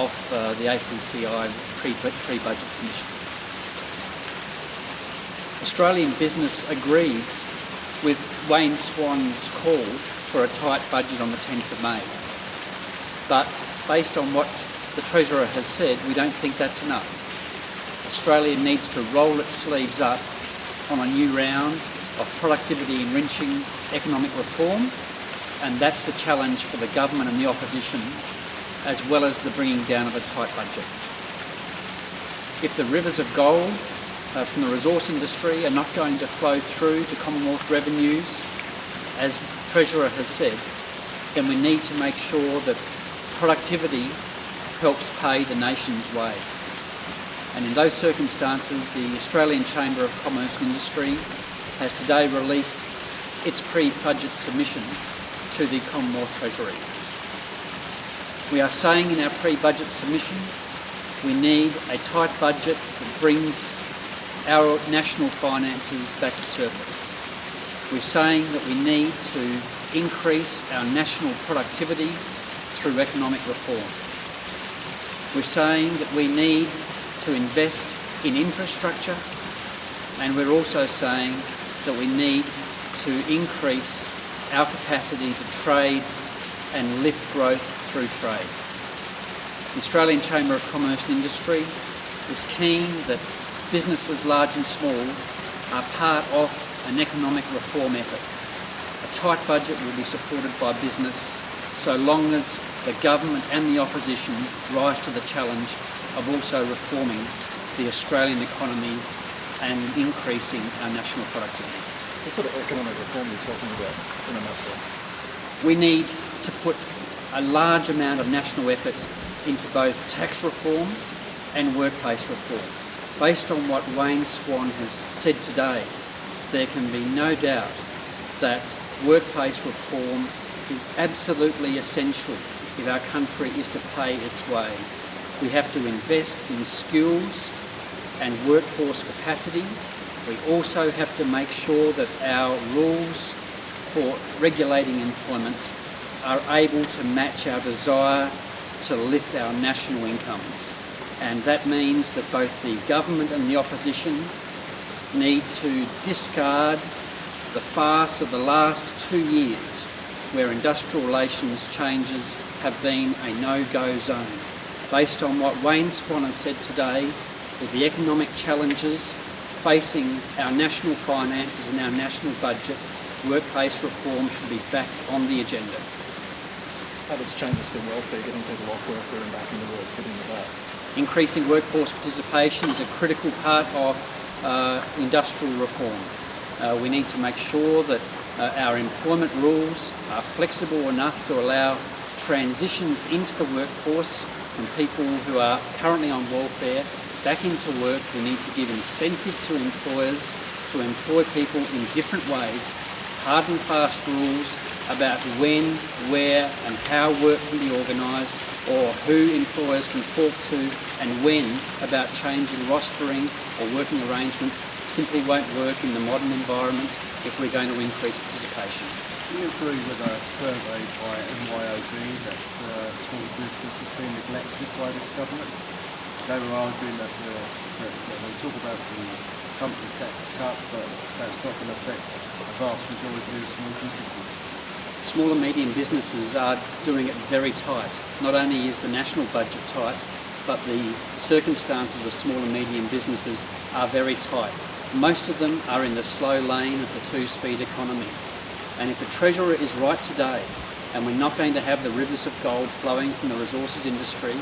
of the ACCI pre-budget submission. Australian business agrees with Wayne Swan's call for a tight budget on the 10th of May. But based on what the Treasurer has said, we don't think that's enough. Australia needs to roll its sleeves up on a new round of productivity-enriching economic reform, and that's a challenge for the government and the opposition, as well as the bringing down of a tight budget. If the rivers of gold from the resource industry are not going to flow through to Commonwealth revenues, as Treasurer has said, then we need to make sure that productivity helps pay the nation's way. And in those circumstances, the Australian Chamber of Commerce and Industry has today released its pre-budget submission to the Commonwealth Treasury. We are saying in our pre-budget submission we need a tight budget that brings our national finances back to surplus. We're saying that we need to increase our national productivity through economic reform. We're saying that we need to invest in infrastructure, and we're also saying that we need to increase our capacity to trade and lift growth through trade. The Australian Chamber of Commerce and Industry is keen that businesses large and small are part of an economic reform effort. A tight budget will be supported by business so long as the government and the opposition rise to the challenge of also reforming the Australian economy and increasing our national productivity. What sort of economic reform are you talking about in a nutshell? We need to put a large amount of national effort into both tax reform and workplace reform. Based on what Wayne Swan has said today, there can be no doubt that workplace reform is absolutely essential if our country is to pay its way. We have to invest in skills and workforce capacity. We also have to make sure that our rules for regulating employment are able to match our desire to lift our national incomes. And that means that both the government and the opposition need to discard the farce of the last 2 years where industrial relations changes have been a no-go zone. Based on what Wayne Swan has said today, with the economic challenges facing our national finances and our national budget, workplace reform should be back on the agenda. How does changes to welfare, getting people off welfare and back into work, fit into that? Increasing workforce participation is a critical part of industrial reform. We need to make sure that our employment rules are flexible enough to allow transitions into the workforce from people who are currently on welfare back into work. We need to give incentive to employers to employ people in different ways, hard and fast rules about when, where and how work can be organised, or who employers can talk to and when about changing rostering or working arrangements simply won't work in the modern environment if we're going to increase participation. Do you agree with a survey by MYOB that small business has been neglected by this government? They were arguing that they talk about the company tax cut, but that's not going to affect a vast majority of small businesses. Small and medium businesses are doing it very tight. Not only is the national budget tight, but the circumstances of small and medium businesses are very tight. Most of them are in the slow lane of the two-speed economy. And if the Treasurer is right today, and we're not going to have the rivers of gold flowing from the resources industry,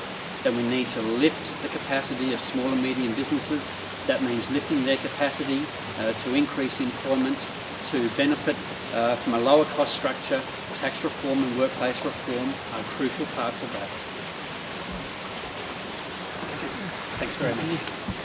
then we need to lift the capacity of small and medium businesses. That means lifting their capacity to increase employment, to benefit from a lower cost structure. Tax reform and workplace reform are crucial parts of that. Thanks very much.